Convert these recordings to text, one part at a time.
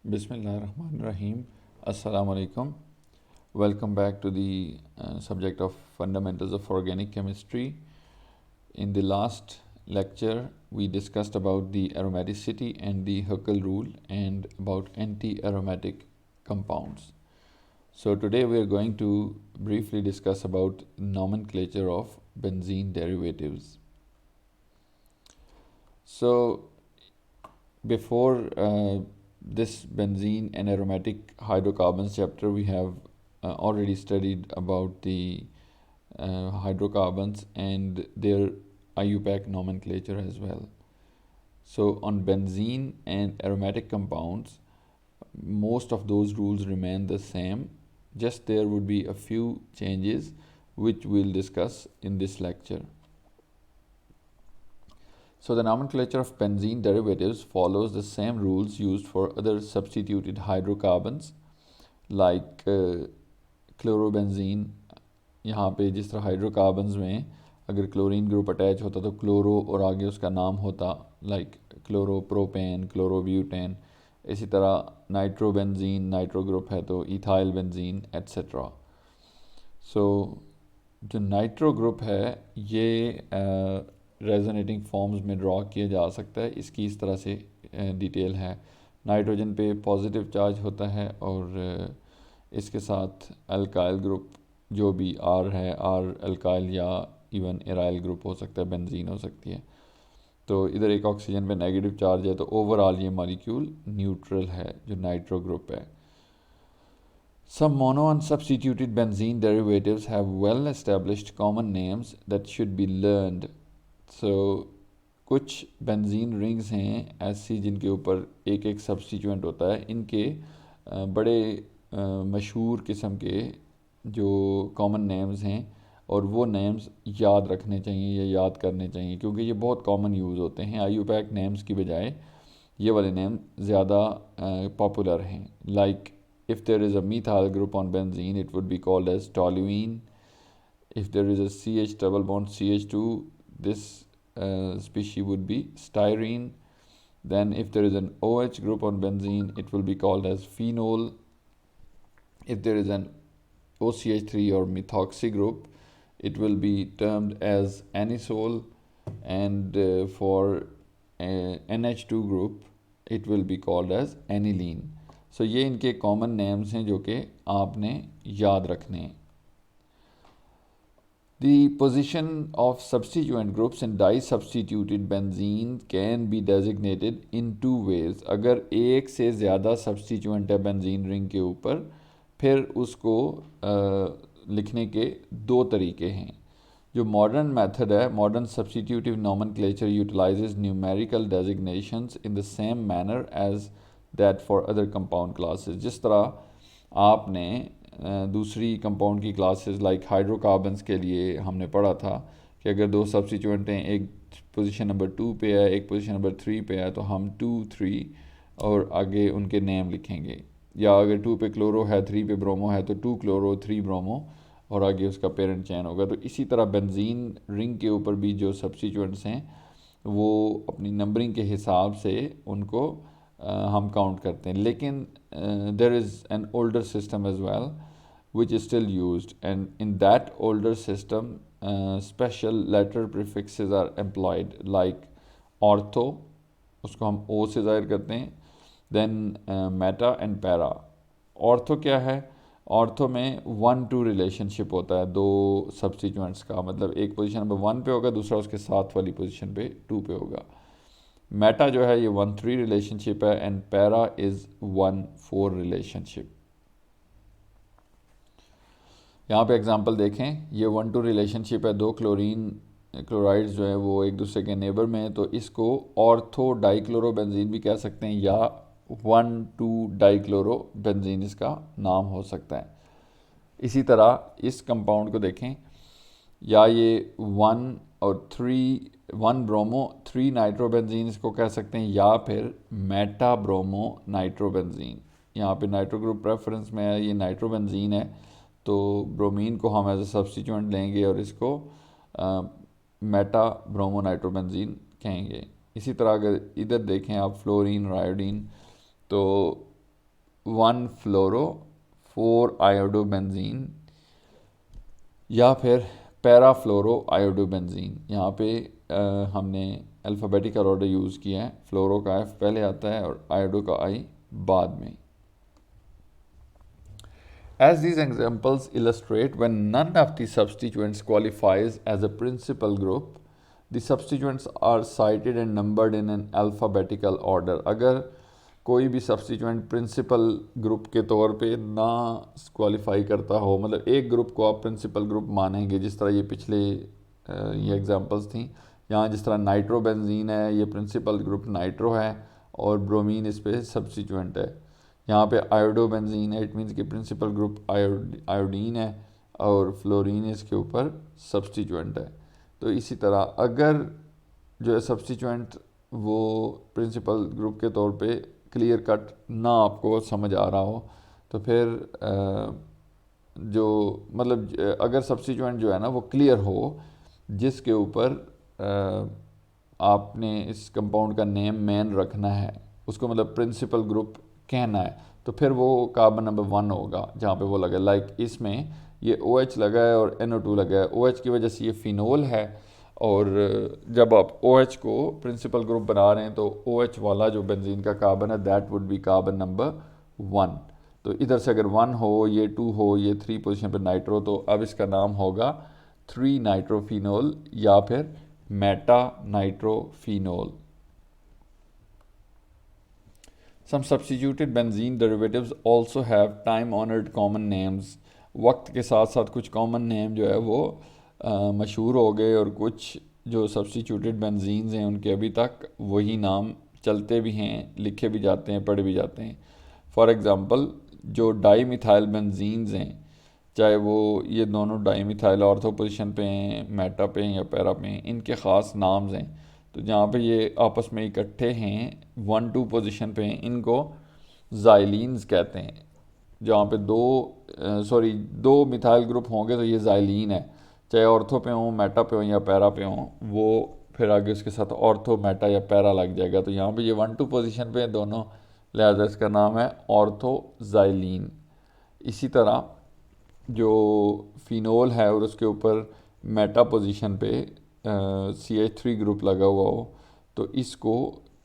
Bismillahirrahmanirrahim. Assalamu alaikum. Welcome back to the subject of fundamentals of organic chemistry. In the last lecture, we discussed about the aromaticity and the Huckel rule and about anti-aromatic compounds. So today we are going to briefly discuss about nomenclature of benzene derivatives. So before this benzene and aromatic hydrocarbons chapter, we have already studied about the hydrocarbons and their IUPAC nomenclature as well. So on benzene and aromatic compounds, most of those rules remain the same, just there would be a few changes which we'll discuss in this lecture. So the nomenclature of benzene derivatives follows the same rules used for other substituted hydrocarbons like chlorobenzene. यहाँ पे जिस तरह hydrocarbons में अगर chlorine group attach होता तो chloro और आगे उसका नाम होता लाइक क्लोरोप्रोपेन, क्लोरोब्यूटेन. इसी तरह नाइट्रोबेंजीन नाइट्रो ग्रुप है तो इथाइल बेंजीन एट्सेट्रा. सो जो नाइट्रो ग्रुप है ये रेजोनेटिंग फॉर्म्स में ड्रॉ किया जा सकता है. इसकी इस तरह से डिटेल है. नाइट्रोजन पे पॉजिटिव चार्ज होता है और इसके साथ अल्काइल ग्रुप जो भी आर है, आर अल्काइल या इवन एराइल ग्रुप हो सकता है, बेंजीन हो सकती है. तो इधर एक ऑक्सीजन पे नेगेटिव चार्ज है तो ओवरऑल ये मॉलिक्यूल न्यूट्रल है जो नाइट्रो ग्रुप है. Some mono unsubstituted benzene derivatives have well established common names that should be learned. So कुछ बेंजीन रिंग्स हैं ऐसी जिनके ऊपर एक एक सब्स्टिट्यूएंट होता है. इनके बड़े मशहूर किस्म के जो कॉमन नेम्स हैं और वो नेम्स याद रखने चाहिए या याद करने चाहिए क्योंकि ये बहुत कॉमन यूज़ होते हैं. आईयूपैक नेम्स की बजाय ये वाले नेम ज़्यादा पॉपुलर हैं. Like if there is a methyl group on benzene, it would be called as toluene. If there is a CH double bond CH2, this species would be styrene. Then if there is an OH group on benzene, it will be called as phenol. If there is an OCH3 or methoxy group, it will be termed as anisole. And for NH2 group, it will be called as aniline. सो ये इनके common names हैं जो कि आपने याद रखने हैं. The position of substituent groups in di-substituted benzene can be designated in two ways. अगर एक से ज़्यादा substituent है बेंजीन रिंग के ऊपर फिर उसको लिखने के दो तरीके हैं. जो मॉडर्न मेथड है, modern substitutive nomenclature utilizes numerical designations in the same manner as that for other compound classes. जिस तरह आपने दूसरी कंपाउंड की क्लासेस लाइक हाइड्रोकार्बन्स के लिए हमने पढ़ा था कि अगर दो सब्स्टिट्यूएंट हैं, एक पोजीशन नंबर 2 पे है, एक पोजीशन नंबर 3 पे है, तो हम 2, 3 और आगे उनके नेम लिखेंगे. या अगर 2 पे क्लोरो है, 3 पे ब्रोमो है तो 2 क्लोरो 3 ब्रोमो और आगे उसका पेरेंट चेन होगा. तो इसी तरह बेंजीन रिंग के ऊपर भी जो सब्स्टिट्यूएंट्स हैं वो अपनी नंबरिंग के हिसाब से उनको हम काउंट करते हैं. लेकिन there is an older system as well which is still used, and in that older system special letter prefixes are employed like ortho, उसको हम O से ज़ाहिर करते हैं. then meta and para. ortho क्या है? ऑर्थो में 1-2 रिलेशनशिप होता है दो सब्स्टिट्यूएंट्स का. मतलब एक पोजीशन नंबर 1 पे होगा, दूसरा उसके साथ वाली पोजीशन पे 2 पे होगा. मेटा जो है ये 1-3 रिलेशनशिप है एंड पैरा इज़ 1-4 रिलेशनशिप. यहाँ पे एग्जांपल देखें. ये 1-2 रिलेशनशिप है. दो क्लोराइड्स जो है वो एक दूसरे के नेबर में हैं तो इसको ऑर्थो डाइक्लोरोबेंजीन भी कह सकते हैं या 1-2 डाइक्लोरोबेंजीन इसका नाम हो सकता है. इसी तरह इस कंपाउंड को देखें. या ये 1 ब्रोमो 3 नाइट्रोबेंजीन इसको कह सकते हैं या फिर मेटा ब्रोमो नाइट्रोबेंजीन. यहाँ पे नाइट्रो ग्रुप प्रेफरेंस में है, ये नाइट्रोबेंजीन है तो ब्रोमीन को हम एज ए सब्स्टिट्यूएंट लेंगे और इसको मेटा ब्रोमो नाइट्रोबेंजीन कहेंगे. इसी तरह अगर इधर देखें आप फ्लोरीन और आयोडीन तो 1 फ्लोरो 4 आयोडोबेंजीन, या फिर पैराफ्लोरो आयोडोबेंजीन। यहाँ पे हमने अल्फ़ाबेटिकल ऑर्डर यूज़ किया है, फ्लोरो का एफ पहले आता है और आयोडो का आई बाद में। As these examples illustrate, when none of the substituents qualifies as a principal group, the substituents are cited and numbered in an alphabetical order. अगर कोई भी सब्सटीट्यूएंट प्रिंसिपल ग्रुप के तौर पे ना क्वालिफाई करता हो, मतलब एक ग्रुप को आप प्रिंसिपल ग्रुप मानेंगे, जिस तरह ये पिछले ये एग्जांपल्स थी, यहाँ जिस तरह नाइट्रोबेंजीन है, ये प्रिंसिपल ग्रुप नाइट्रो है और ब्रोमीन इस पे सब्सटीट्यूएंट है। यहाँ पे आयोडोबेंजीन है, इट मीन्स कि प्रिंसिपल ग्रुप आयोडीन है और फ्लोरीन इसके ऊपर सब्सटीट्यूएंट है। तो इसी तरह अगर जो है सब्सटीट्यूएंट वो प्रिंसिपल ग्रुप के तौर पे क्लियर कट ना आपको समझ आ रहा हो, तो फिर जो मतलब अगर सब्सटीट्यूएंट जो है ना वो क्लियर हो, जिसके ऊपर आपने इस कंपाउंड का नेम मेन रखना है, उसको मतलब प्रिंसिपल ग्रुप कहना है, तो फिर वो कार्बन नंबर 1 होगा जहाँ पे वो लगा। लाइक इसमें ये OH लगा है और NO2 लगा है, OH की वजह से ये फिनोल है, और जब आप OH को प्रिंसिपल ग्रुप बना रहे हैं तो OH वाला जो बेंजीन का कार्बन है that would be carbon number 1। तो इधर से अगर 1 हो, ये 2 हो, ये 3 पोजीशन पे नाइट्रो, तो अब इसका नाम होगा 3 नाइट्रोफिनोल या फिर Meta nitrophenol. Some substituted benzene derivatives also have time honored common names. वक्त के साथ साथ कुछ कॉमन नेम जो है वो मशहूर हो गए, और कुछ जो सब्सटीट्यूटेड बेंजीन्स हैं उनके अभी तक वही नाम चलते भी हैं, लिखे भी जाते हैं, पढ़े भी जाते हैं। फॉर एग्ज़ाम्पल जो डाई मिथाइल बेंजीन्स हैं, चाहे वो ये दोनों डाई मिथाइल ऑर्थो पोजीशन पे हैं, मेटा पे हैं या पैरा पे हैं, इनके ख़ास नाम्स हैं। तो जहाँ पे ये आपस में इकट्ठे हैं 1-2 पोजीशन पे हैं, इनको ज़ाइलीन्स कहते हैं। जहाँ पे दो मिथाइल ग्रुप होंगे तो ये ज़ाइलीन है, चाहे ऑर्थो पे हों, मेटा पे हों या पैरा पे हों, वो फिर आगे उसके साथ ऑर्थो, मेटा या पैरा लग जाएगा। तो यहाँ पे ये 1-2 पोजीशन पे हैं दोनों, लिहाजा इसका नाम है ऑर्थो ज़ाइलीन। इसी तरह जो फिनोल है और उसके ऊपर मेटा पोजीशन पे CH3 ग्रुप लगा हुआ हो, तो इसको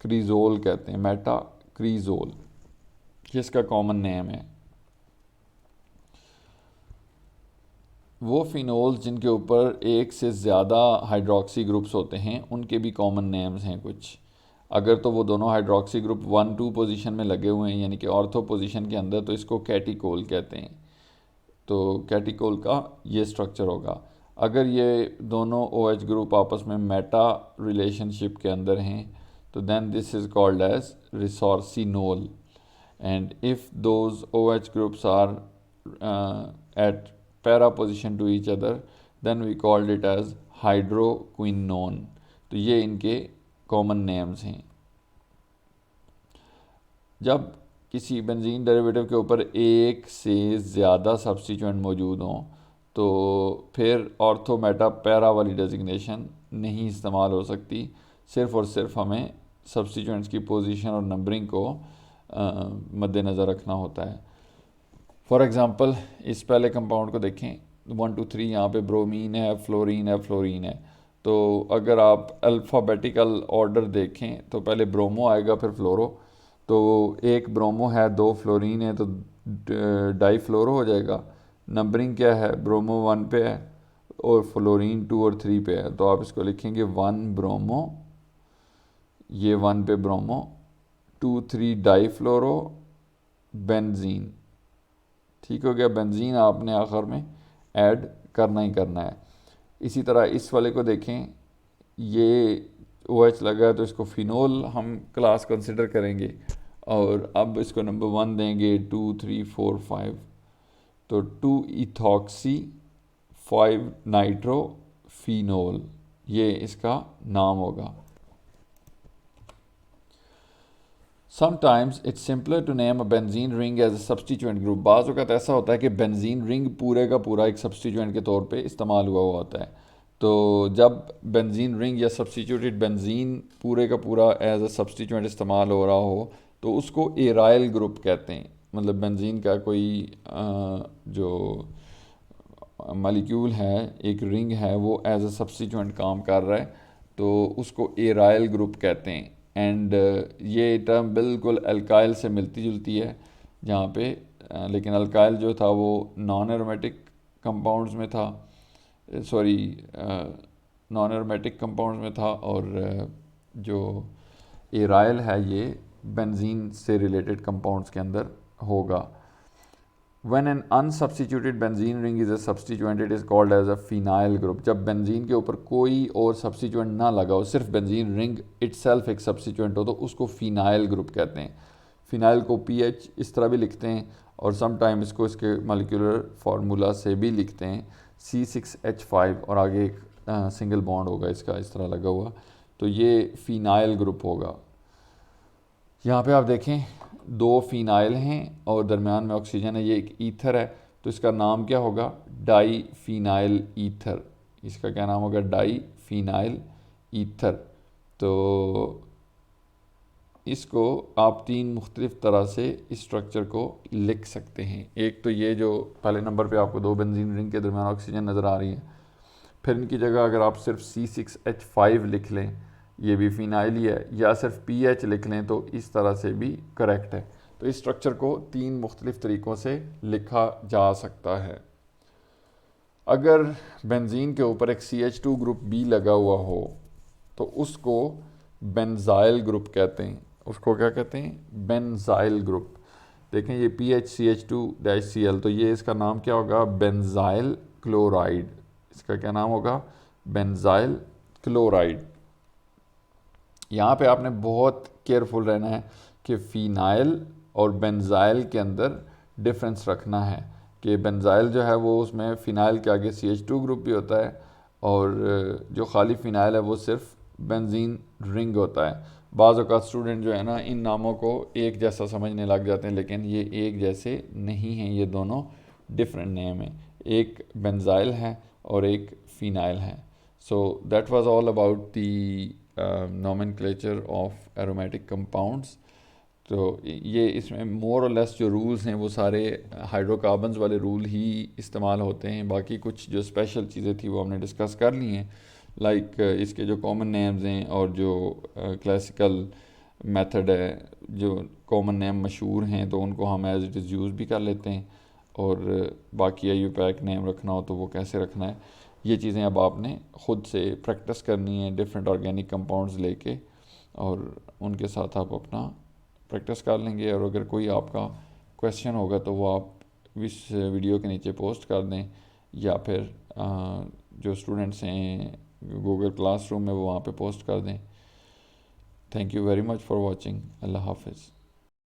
क्रीजोल कहते हैं, मेटा क्रीजोल, जिसका कॉमन नेम है। वो फिनोल्स जिनके ऊपर एक से ज़्यादा हाइड्रोक्सी ग्रुप्स होते हैं, उनके भी कॉमन नेम्स हैं कुछ। अगर तो वो दोनों हाइड्रोक्सी ग्रुप 1-2 पोजीशन में लगे हुए हैं, यानी कि ऑर्थो पोजीशन के अंदर, तो इसको कैटिकोल कहते हैं। तो कैटिकोल का ये स्ट्रक्चर होगा। अगर ये दोनों OH ग्रुप आपस में मेटा रिलेशनशिप के अंदर हैं, तो then this is called as resorcinol. And if those OH groups are at para position to each other, then we called it as hydroquinone. तो ये इनके कॉमन नेम्स हैं। जब किसी बेंजीन डेरिवेटिव के ऊपर एक से ज़्यादा सब्स्टिट्यूएंट मौजूद हों, तो फिर ऑर्थो मेटा पैरा वाली डेजिग्नेशन नहीं इस्तेमाल हो सकती। सिर्फ़ और सिर्फ हमें सब्स्टिट्यूएंट्स की पोजीशन और नंबरिंग को मद्देनज़र रखना होता है। फॉर एग्ज़ाम्पल इस पहले कंपाउंड को देखें, 1 2 3, यहाँ पे ब्रोमीन है, फ्लोरीन है, फ्लोरीन है। तो अगर आप अल्फ़ाबेटिकल ऑर्डर देखें तो पहले ब्रोमो आएगा, फिर फ्लोरो। तो एक ब्रोमो है, 2 फ्लोरीन है, तो डाई फ्लोरो हो जाएगा। नंबरिंग क्या है, ब्रोमो 1 पे है और फ्लोरीन 2 और 3 पे है, तो आप इसको लिखेंगे 1 ब्रोमो, ये 1 पे ब्रोमो, 2 3 डाई फ्लोरो बेंजीन। ठीक हो गया, बेंजीन आपने आखिर में ऐड करना ही करना है। इसी तरह इस वाले को देखें, ये OH लगा है तो इसको फिनोल हम क्लास कंसिडर करेंगे, और अब इसको नंबर 1 देंगे, 2 3 4 5, तो 2 इथॉक्सी 5 नाइट्रोफिनोल, ये इसका नाम होगा। Sometimes it's simpler to name a benzene ring as a substituent group. बाज़ वक़्त ऐसा होता है कि बेंजीन रिंग पूरे का पूरा एक सब्सटीट्यूएंट के तौर पे इस्तेमाल हुआ होता है। तो जब बेंजीन रिंग या सब्सटीट्यूटेड बेंजीन पूरे का पूरा एज अ सब्सटीट्यूएंट इस्तेमाल हो रहा हो, तो उसको एराइल ग्रुप कहते हैं। मतलब बेंजीन का कोई जो मालिक्यूल है, एक रिंग है, वो एज अ सब्स्टिट्यूएंट काम कर रहा है, तो उसको एराइल ग्रुप कहते हैं। एंड ये टर्म बिल्कुल अल्काइल से मिलती जुलती है जहाँ पे लेकिन अल्काइल जो था वो नॉन एरोमेटिक कंपाउंड्स में था, सॉरी नॉन एरोमेटिक कंपाउंड्स में था, और जो एराइल है ये बेंजीन से रिलेटेड कंपाउंड्स के अंदर होगा। When an unsubstituted benzene ring is a substituent, it is called as a phenyl group. जब बेंजीन के ऊपर कोई और सब्सटीट्यूएंट ना लगा हो, सिर्फ बेंजीन रिंग इटसेल्फ एक सब्सटीट्यूएंट हो, तो उसको फिनाइल ग्रुप कहते हैं। फिनाइल को पीएच इस तरह भी लिखते हैं और समटाइम इसको इसके मॉलिक्यूलर फार्मूला से भी लिखते हैं C6H5 और आगे एक सिंगल बॉन्ड होगा इसका इस तरह लगा हुआ, तो ये फिनाइल ग्रुप होगा। यहाँ पे आप देखें दो फिनाइल हैं और दरमियान में ऑक्सीजन है, ये एक ईथर है, तो इसका नाम क्या होगा, डाई फिनाइल ईथर। इसका क्या नाम होगा, डाई फिनाइल ईथर। तो इसको आप तीन मुख्तलिफ तरह से इस स्ट्रक्चर को लिख सकते हैं। एक तो ये जो पहले नंबर पे आपको दो बेंजीन रिंग के दरमियान ऑक्सीजन नज़र आ रही है, फिर इनकी जगह अगर आप सिर्फ C6H5 लिख लें, ये भी फिनाइल ही है, या सिर्फ पीएच लिख लें तो इस तरह से भी करेक्ट है। तो इस स्ट्रक्चर को तीन मुख्तलिफ तरीक़ों से लिखा जा सकता है। अगर बेंजीन के ऊपर एक CH2 ग्रुप भी लगा हुआ हो तो उसको बेंजाइल ग्रुप कहते हैं। उसको क्या कहते हैं, बेंजाइल ग्रुप। देखें ये PHCH2-Cl, तो ये इसका नाम क्या होगा, बेंजाइल क्लोराइड। इसका क्या नाम होगा, बेंजाइल क्लोराइड। यहाँ पे आपने बहुत केयरफुल रहना है कि फ़िनाइल और बेंजाइल के अंदर डिफरेंस रखना है कि बेंजाइल जो है वो उसमें फ़िनाइल के आगे CH2 ग्रुप भी होता है और जो खाली फ़िनाइल है वो सिर्फ बेंजीन रिंग होता है। बाज़ औक़ात स्टूडेंट जो है ना इन नामों को एक जैसा समझने लग जाते हैं, लेकिन ये एक जैसे नहीं हैं, ये दोनों डिफरेंट नेम हैं, एक बेंजाइल है और एक फ़िनाइल है। So that was all about the nomenclature of aromatic compounds। तो ये इसमें मोर और लेस जो रूल्स हैं वो सारे हाइड्रोकार्बन्स वाले रूल ही इस्तेमाल होते हैं, बाकी कुछ जो स्पेशल चीज़ें थी वो हमने डिस्कस कर ली हैं, लाइक इसके जो कॉमन नेम्स हैं और जो क्लासिकल मेथड है, जो कॉमन नेम मशहूर हैं तो उनको हम एज इट इज़ यूज़ भी कर लेते हैं, और बाकी IUPAC नेम रखना हो तो वो कैसे रखना है, ये चीज़ें अब आपने ख़ुद से प्रैक्टिस करनी है डिफरेंट ऑर्गेनिक कंपाउंड्स लेके, और उनके साथ आप अपना प्रैक्टिस कर लेंगे। और अगर कोई आपका क्वेश्चन होगा तो वो आप इस वीडियो के नीचे पोस्ट कर दें, या फिर जो स्टूडेंट्स हैं गूगल क्लासरूम में वो वहाँ पे पोस्ट कर दें। Thank you very much for watching. अल्लाह हाफिज़।